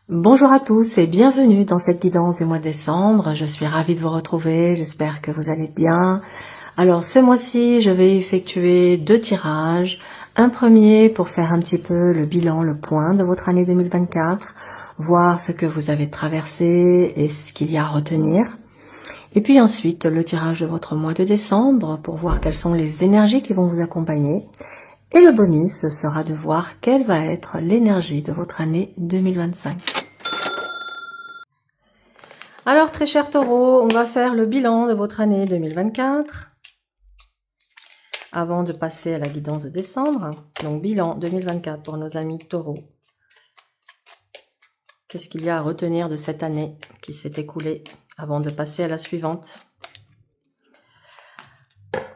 Bonjour à tous et bienvenue dans cette guidance du mois de décembre. Je suis ravie de vous retrouver, j'espère que vous allez bien. Alors ce mois-ci, je vais effectuer 2 tirages. Un premier pour faire un petit peu le bilan, le point de votre année 2024, voir ce que vous avez traversé et ce qu'il y a à retenir. Et puis ensuite, le tirage de votre mois de décembre pour voir quelles sont les énergies qui vont vous accompagner. Et le bonus sera de voir quelle va être l'énergie de votre année 2025. Alors très chers taureaux, on va faire le bilan de votre année 2024 avant de passer à la guidance de décembre. Donc bilan 2024 pour nos amis taureaux. Qu'est-ce qu'il y a à retenir de cette année qui s'est écoulée avant de passer à la suivante?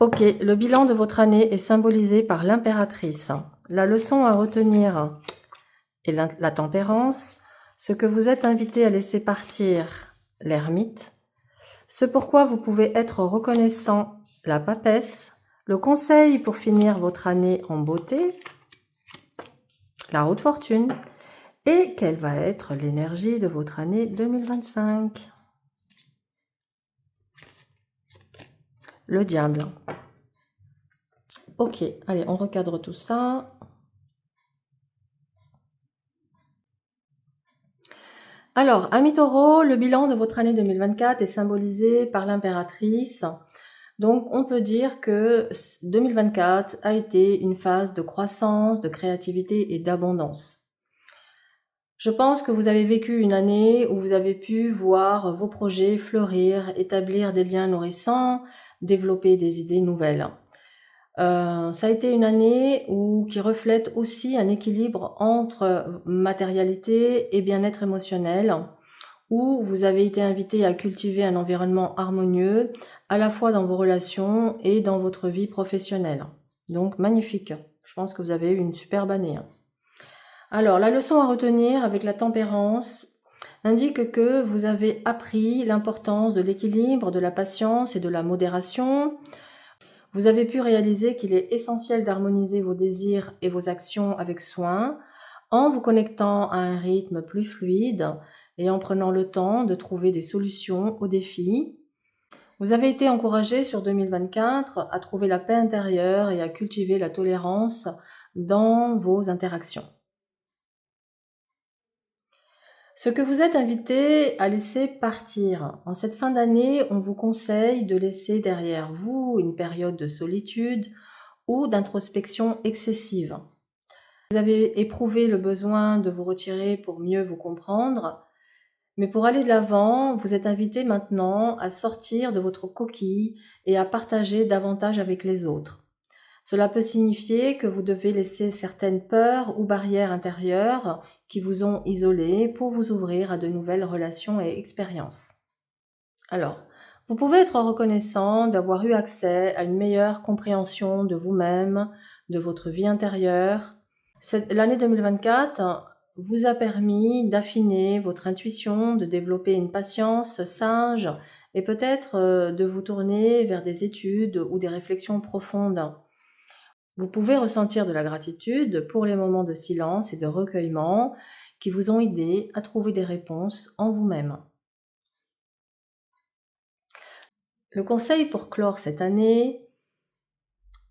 Ok, le bilan de votre année est symbolisé par l'impératrice. La leçon à retenir est la tempérance, ce que vous êtes invité à laisser partir, l'ermite, ce pourquoi vous pouvez être reconnaissant, la papesse, le conseil pour finir votre année en beauté, la haute fortune, et quelle va être l'énergie de votre année 2025? Le diable. Ok, allez, on recadre tout ça. Alors, amis taureaux, le bilan de votre année 2024 est symbolisé par l'impératrice. Donc, on peut dire que 2024 a été une phase de croissance, de créativité et d'abondance. Je pense que vous avez vécu une année où vous avez pu voir vos projets fleurir, établir des liens nourrissants, développer des idées nouvelles. Ça a été une année qui reflète aussi un équilibre entre matérialité et bien-être émotionnel, où vous avez été invité à cultiver un environnement harmonieux, à la fois dans vos relations et dans votre vie professionnelle. Donc magnifique, je pense que vous avez eu une superbe année. Alors, la leçon à retenir avec la tempérance indique que vous avez appris l'importance de l'équilibre, de la patience et de la modération. Vous avez pu réaliser qu'il est essentiel d'harmoniser vos désirs et vos actions avec soin, en vous connectant à un rythme plus fluide et en prenant le temps de trouver des solutions aux défis. Vous avez été encouragé sur 2024 à trouver la paix intérieure et à cultiver la tolérance dans vos interactions. Ce que vous êtes invité à laisser partir. En cette fin d'année, on vous conseille de laisser derrière vous une période de solitude ou d'introspection excessive. Vous avez éprouvé le besoin de vous retirer pour mieux vous comprendre, mais pour aller de l'avant, vous êtes invité maintenant à sortir de votre coquille et à partager davantage avec les autres. Cela peut signifier que vous devez laisser certaines peurs ou barrières intérieures qui vous ont isolé pour vous ouvrir à de nouvelles relations et expériences. Alors, vous pouvez être reconnaissant d'avoir eu accès à une meilleure compréhension de vous-même, de votre vie intérieure. L'année 2024 vous a permis d'affiner votre intuition, de développer une patience sage et peut-être de vous tourner vers des études ou des réflexions profondes. Vous pouvez ressentir de la gratitude pour les moments de silence et de recueillement qui vous ont aidé à trouver des réponses en vous-même. Le conseil pour clore cette année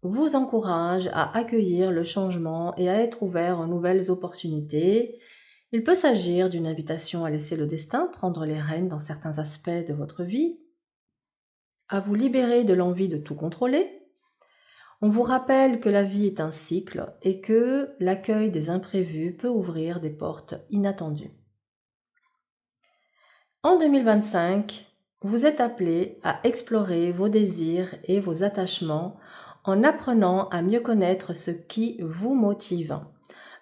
vous encourage à accueillir le changement et à être ouvert aux nouvelles opportunités. Il peut s'agir d'une invitation à laisser le destin prendre les rênes dans certains aspects de votre vie, à vous libérer de l'envie de tout contrôler. On vous rappelle que la vie est un cycle et que l'accueil des imprévus peut ouvrir des portes inattendues. En 2025, vous êtes appelé à explorer vos désirs et vos attachements en apprenant à mieux connaître ce qui vous motive.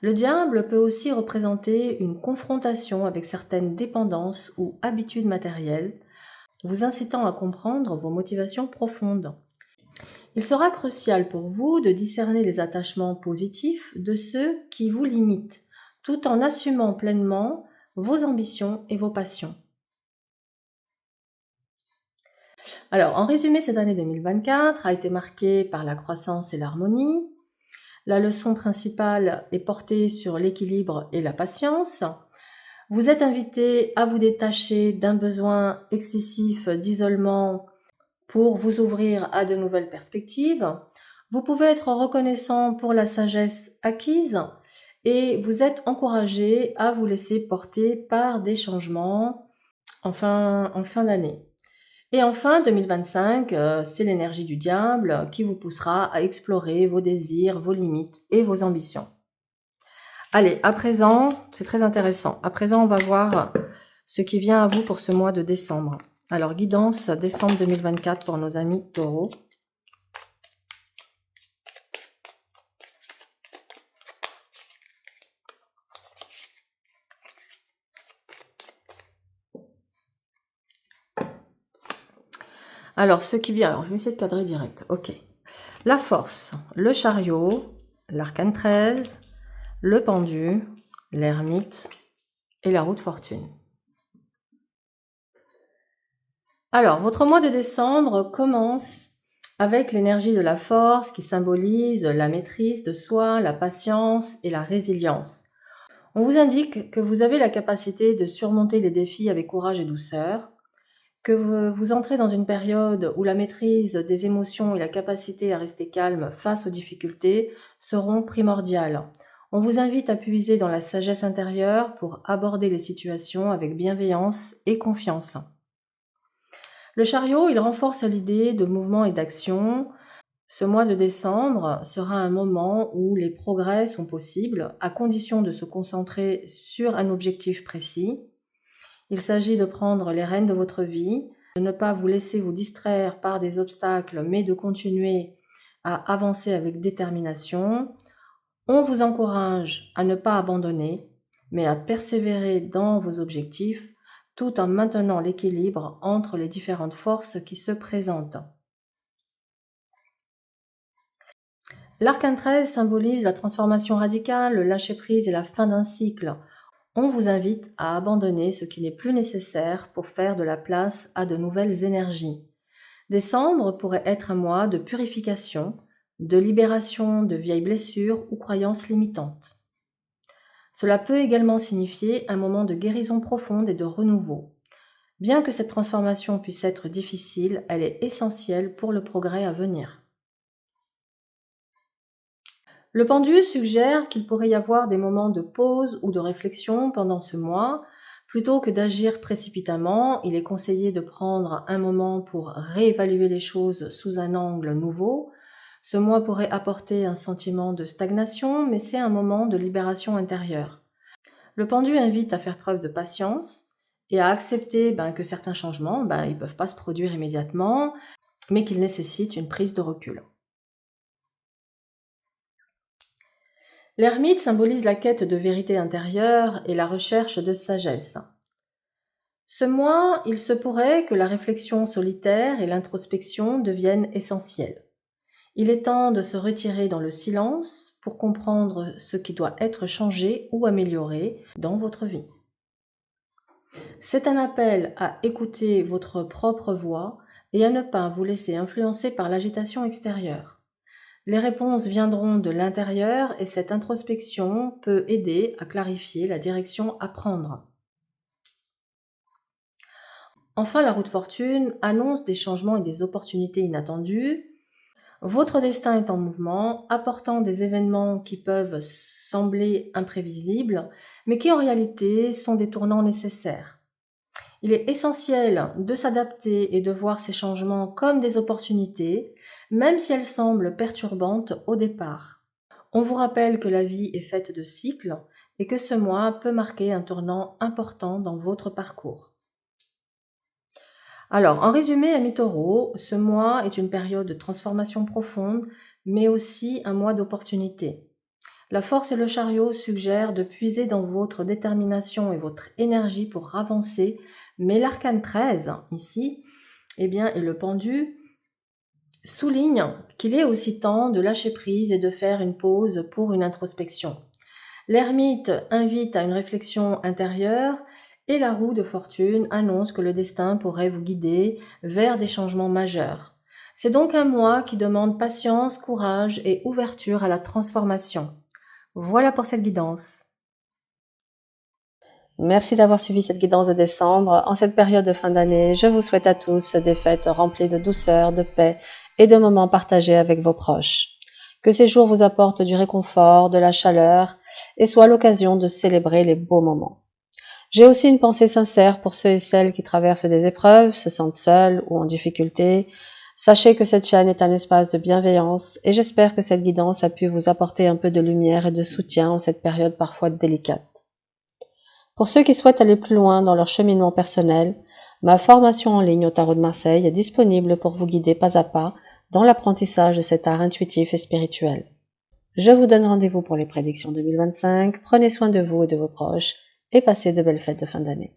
Le diable peut aussi représenter une confrontation avec certaines dépendances ou habitudes matérielles, vous incitant à comprendre vos motivations profondes. Il sera crucial pour vous de discerner les attachements positifs de ceux qui vous limitent, tout en assumant pleinement vos ambitions et vos passions. Alors, en résumé, cette année 2024 a été marquée par la croissance et l'harmonie. La leçon principale est portée sur l'équilibre et la patience. Vous êtes invité à vous détacher d'un besoin excessif d'isolement pour vous ouvrir à de nouvelles perspectives. Vous pouvez être reconnaissant pour la sagesse acquise et vous êtes encouragé à vous laisser porter par des changements en fin d'année. Et enfin, 2025, c'est l'énergie du diable qui vous poussera à explorer vos désirs, vos limites et vos ambitions. Allez, à présent, c'est très intéressant. À présent, on va voir ce qui vient à vous pour ce mois de décembre. Alors, guidance décembre 2024 pour nos amis taureaux. Alors, ce qui vient... Alors, je vais essayer de cadrer direct. Ok. La force, le chariot, l'arcane 13, le pendu, l'ermite et la roue de fortune. Alors, votre mois de décembre commence avec l'énergie de la force qui symbolise la maîtrise de soi, la patience et la résilience. On vous indique que vous avez la capacité de surmonter les défis avec courage et douceur, que vous entrez dans une période où la maîtrise des émotions et la capacité à rester calme face aux difficultés seront primordiales. On vous invite à puiser dans la sagesse intérieure pour aborder les situations avec bienveillance et confiance. Le chariot, il renforce l'idée de mouvement et d'action. Ce mois de décembre sera un moment où les progrès sont possibles, à condition de se concentrer sur un objectif précis. Il s'agit de prendre les rênes de votre vie, de ne pas vous laisser vous distraire par des obstacles, mais de continuer à avancer avec détermination. On vous encourage à ne pas abandonner, mais à persévérer dans vos objectifs, tout en maintenant l'équilibre entre les différentes forces qui se présentent. L'arcane 13 symbolise la transformation radicale, le lâcher-prise et la fin d'un cycle. On vous invite à abandonner ce qui n'est plus nécessaire pour faire de la place à de nouvelles énergies. Décembre pourrait être un mois de purification, de libération de vieilles blessures ou croyances limitantes. Cela peut également signifier un moment de guérison profonde et de renouveau. Bien que cette transformation puisse être difficile, elle est essentielle pour le progrès à venir. Le pendu suggère qu'il pourrait y avoir des moments de pause ou de réflexion pendant ce mois. Plutôt que d'agir précipitamment, il est conseillé de prendre un moment pour réévaluer les choses sous un angle nouveau. Ce mois pourrait apporter un sentiment de stagnation, mais c'est un moment de libération intérieure. Le pendu invite à faire preuve de patience et à accepter que certains changements, ils ne peuvent pas se produire immédiatement, mais qu'ils nécessitent une prise de recul. L'ermite symbolise la quête de vérité intérieure et la recherche de sagesse. Ce mois, il se pourrait que la réflexion solitaire et l'introspection deviennent essentielles. Il est temps de se retirer dans le silence pour comprendre ce qui doit être changé ou amélioré dans votre vie. C'est un appel à écouter votre propre voix et à ne pas vous laisser influencer par l'agitation extérieure. Les réponses viendront de l'intérieur et cette introspection peut aider à clarifier la direction à prendre. Enfin, la roue de fortune annonce des changements et des opportunités inattendues. Votre destin est en mouvement, apportant des événements qui peuvent sembler imprévisibles, mais qui en réalité sont des tournants nécessaires. Il est essentiel de s'adapter et de voir ces changements comme des opportunités, même si elles semblent perturbantes au départ. On vous rappelle que la vie est faite de cycles et que ce mois peut marquer un tournant important dans votre parcours. Alors, en résumé, amis taureaux, ce mois est une période de transformation profonde, mais aussi un mois d'opportunités. La force et le chariot suggèrent de puiser dans votre détermination et votre énergie pour avancer, mais l'arcane 13, ici, et le pendu, souligne qu'il est aussi temps de lâcher prise et de faire une pause pour une introspection. L'ermite invite à une réflexion intérieure et la roue de fortune annonce que le destin pourrait vous guider vers des changements majeurs. C'est donc un mois qui demande patience, courage et ouverture à la transformation. Voilà pour cette guidance. Merci d'avoir suivi cette guidance de décembre. En cette période de fin d'année, je vous souhaite à tous des fêtes remplies de douceur, de paix et de moments partagés avec vos proches. Que ces jours vous apportent du réconfort, de la chaleur et soient l'occasion de célébrer les beaux moments. J'ai aussi une pensée sincère pour ceux et celles qui traversent des épreuves, se sentent seuls ou en difficulté. Sachez que cette chaîne est un espace de bienveillance et j'espère que cette guidance a pu vous apporter un peu de lumière et de soutien en cette période parfois délicate. Pour ceux qui souhaitent aller plus loin dans leur cheminement personnel, ma formation en ligne au Tarot de Marseille est disponible pour vous guider pas à pas dans l'apprentissage de cet art intuitif et spirituel. Je vous donne rendez-vous pour les prédictions 2025, prenez soin de vous et de vos proches et passez de belles fêtes de fin d'année.